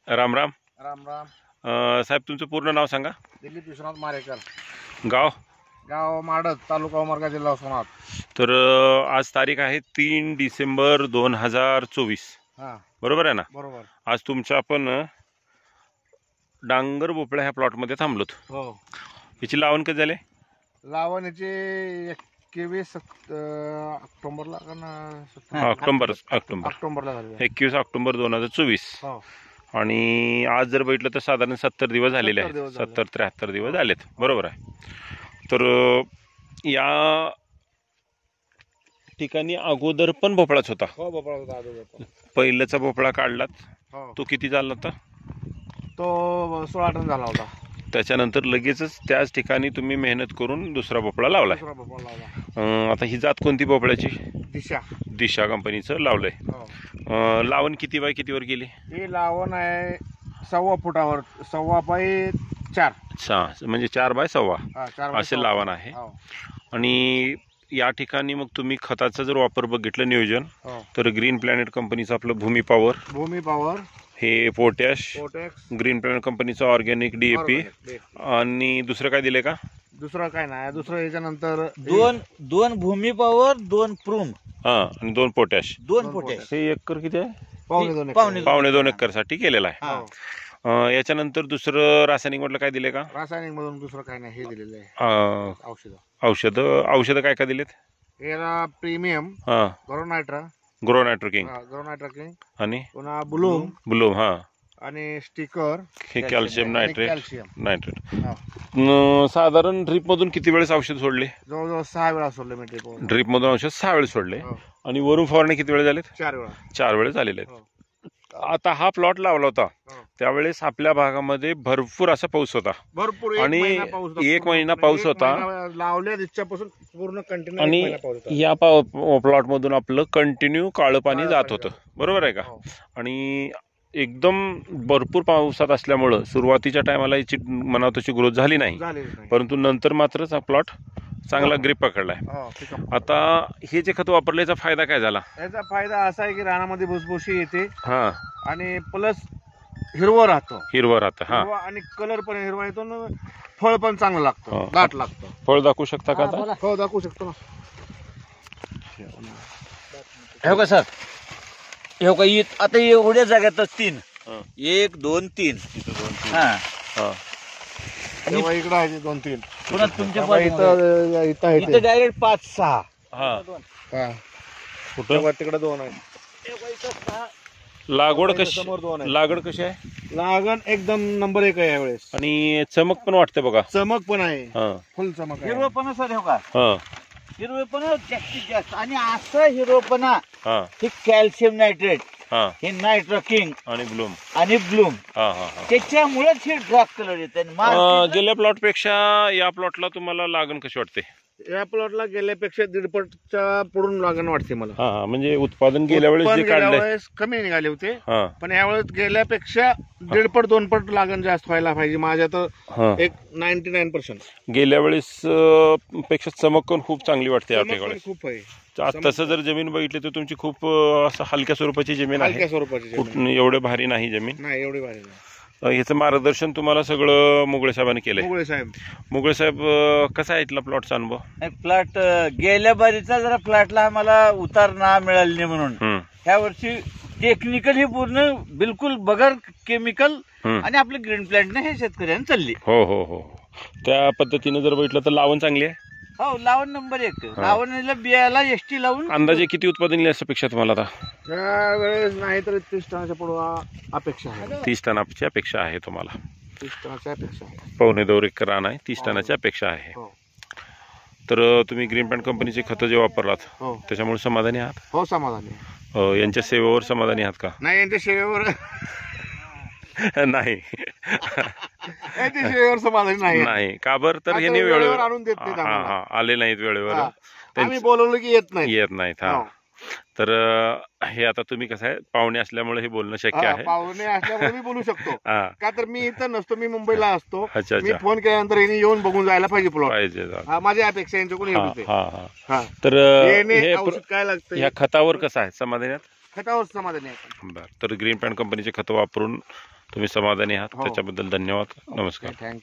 राम राम. राम राम. साहेब तुमचं पूर्ण नाव सांगा. दिलीप विश्वनाथ मारेकर. गाव गाव माडत, तालुका उमरगा, जिल्हा उस्मानाबाद. तर आज तारीख आहे 3 डिसेंबर 2024. हां बरोबर आहे ना? बरोबर. बरोबर. आज तुमच्या आपण डांगर भोपळा ह्या प्लॉटमध्ये थांबलोत. हो. याची लावण कधी झाले? लावणीचे 21 ऑक्टोबरला का ना? ऑक्टोबर ऑक्टोबरला झाले. 21 ऑक्टोबर 2024. हो. आणि आज जर बघितलं तर साधारण 70 दिवस झालेले 70 आहेत. दिवस झाले. 70-73 दिवस झालेत. बरोबर आहे. तर या ठिकाणी अगोदर पण भोपळाच होता. हो, भोपळा होता अगोदर. पहिल्याचा भोपळा काढलात हो. तो किती झाला होता? तो 16 टन झाला होता. त्याच्यानंतर लगेचच त्याच ठिकाणी तुम्ही मेहनत करून दुसरा भोपळा लावलाय. दुसरा भोपळा लावला. आता ही जात कोणती भोपळ्याची? दिशा. दिशा कंपनीचं लावलंय. हो. लावण किती बाय कितीवर गेली? ही लावण आहे 1.25 फुटावर, 1.25 बाय 4. म्हणजे 4 बाय 1.25 हा, 4 बाय असे 6. लावण आहे. हो. आणि या ठिकाणी मग तुम्ही खताचा जर वापर बघितलं नियोजन हो. तर ग्रीन प्लॅनेट कंपनीचं आपलं भूमी पॉवर, भूमी पॉवर, हे पोटॅश, पोटॅक्स, ग्रीन प्लॅनेट कंपनीचं ऑर्गॅनिक DAP आणि दुसरं काय दिले का? दुसरं काय नाही. दुसरं याच्यानंतर दोन भूमी पॉवर, 2 प्रूम, आणि 2 पोटॅश. 2 पोटॅश. हे एकर किती आहे? पावणे 2 एकर साठी केलेला आहे. हो. याच्यानंतर दुसरं रासायनिक म्हटलं काय दिले का? रासायनिक मधून दुसरं काय नाही. हे दिलेलं आहे औषधं काय काय दिलेत? याला प्रीमियम, हा, ग्रोनायट्रा, ग्रोनायट्रो किंग ग्रोनायट्रा किंग, आणि पुन्हा ब्लूम ब्लूम, हा, आणि स्टिकर, हे कॅल्शियम नायट्रेट. कॅल्शियम. साधारण ड्रीप मधून किती वेळेस औषध सोडले? जवळजवळ 6 वेळा सोडले मी ट्रिप. ड्रीप मधून औषध 6 वेळेस सोडले. हो. आणि वरून फवारणी किती वेळ झालेत? 4 वेळा. 4 वेळेस झालेले आहेत. हो. आता हा प्लॉट लावला होता हो. त्यावेळेस आपल्या भागामध्ये भरपूर असा पाऊस होता. भरपूर आणि एक महिना पाऊस होता. लावल्या दिवसापासून पूर्ण कंटिन्यू. आणि या प्लॉट मधून आपलं कंटिन्यू काळं पाणी जात होतं. बरोबर आहे का? हो. आणि एकदम भरपूर पावसात असल्यामुळं सुरुवातीच्या टायमाला याची मनात तशी ग्रोथ झाली नाही, परंतु नंतर मात्रच हा प्लॉट चांगला ग्रीप पकडलाय. आता हे जे खत वापरले याचा फायदा काय झाला? याचा फायदा असा आहे की रानामध्ये भुसभुशी येते. हा, आणि प्लस हिरवं राहतं. हा, आणि कलर पण हिरवा येतो ना. फळ पण चांगलं लागतं, दाट लागतं. फळ दाखवू शकता का? आता हो, दाखवू शकतो ना. हे का सर, हे का आता एवढ्या जाग्यातच 3, 1 2 3. हा. तेव्हा इकडं आहे 2-3. पुन्हा तुमच्या इथं डायरेक्ट 5-6. हा, कुठं? तेव्हा तिकडे 2 आहे. लागवड कशी? समोर 2 आहे. लागवड कशी आहे? लागण एकदम नंबर 1 आहे यावेळेस. आणि चमक पण वाटते बघा. चमक पण आहे. हा, फुल चमक आहे. हिरवपणा सर, हे का हा, हिरवेपणा जास्तीत जास्त. आणि असं हिरवपणा, हा, हे कॅल्शियम नायट्रेट, हा, हे नायट्रो किंग आणि ब्लूम. आणि ब्लूम, हा, हा, हा. त्याच्यामुळेच हे डार्क कलर येते. गेल्या प्लॉट पेक्षा या प्लॉटला तुम्हाला लागण कशी वाटते? या प्लॉटला गेल्यापेक्षा 1.5 पटच्या पुढून लागण वाटते मला. हा, म्हणजे उत्पादन गेल्या वेळेस जे गेल्या काढलंय, वेळेस कमी निघाले होते. हा, पण यावेळेस गेल्यापेक्षा 1.5 पट 2 पट लागण जास्त व्हायला पाहिजे. माझ्या तर हा. एक 99%. गेल्या वेळेस पेक्षा चमक पण खूप चांगली वाटते या चमक पण ठिकाणी. खूप आहे. तसं जर जमीन बघितली तर तुमची खूप असं हलक्या स्वरूपाची जमीन आहे. हलक्या स्वरूपाची जमीन. कुठं एवढे भारी नाही जमीन. नाही एवढी भारी नाही. ह्याचं मार्गदर्शन तुम्हाला सगळं मुगळे साहेबांनी केलंय. मुगळे साहेब, कसा आहे इथला प्लॉटचा अनुभव? प्लॉट गेल्या बारीचा जरा प्लॉटला आम्हाला उतार ना मिळाली नाही म्हणून ह्या वर्षी टेक्निकल ही पूर्ण बिलकुल बगर केमिकल आणि आपलं ग्रीन प्लॅन्ट हे शेतकऱ्यांनी चालली. हो हो हो, त्या पद्धतीने जर बघितलं तर लावण चांगली आहे. हो, लावण नंबर 1. लावणीला बियाला एसटी लावून. अंदाजे किती उत्पादन येईल असं अपेक्षा तुम्हाला आता? त्यावेळेस नाही तर 30 टनाच्या पुढे अपेक्षा आहे. 30 टनाची अपेक्षा आहे तुम्हाला? 30 टनाची अपेक्षा आहे. 1.25 एकर रान आहे, 30 टनाची अपेक्षा आहे. तर तुम्ही ग्रीन प्लॅन्ट कंपनीचे खतं जे वापरलात त्याच्यामुळे समाधानी आहात? हो, समाधानी. यांच्या सेवेवर समाधानी आहात का? नाही, यांच्या सेवेवर नाही. यांच्या सेवेवर समाधानी नाही. का बरं? तर हे वेळेवर आणून देत नाहीत आम्हाला. आले नाहीत वेळेवर. आम्ही बोलवलं की येत नाहीत. हा, तर हे आता तुम्ही कसं आहे, पाहुणे असल्यामुळे हे बोलणं शक्य आहे. पाहुणे असल्यामुळे मी बोलू शकतो. का तर मी इथं नसतो, मी मुंबईला असतो. अच्छा. मी फोन केल्यानंतर यांनी येऊन बघून जायला पाहिजे प्लॉट. पाहिजे. माझी अपेक्षा यांच्याकडून एवढीच आहे. तर हे औषध काय लागतं या खतावर कसं आहे, समाधानी? खतावर समाधानी आहे. बरं. तर ग्रीन प्लॅन्ट कंपनीचे खतं वापरून तुम्ही समाधानी आहात हो. त्याच्याबद्दल धन्यवाद. नमस्कार. थँक्यू.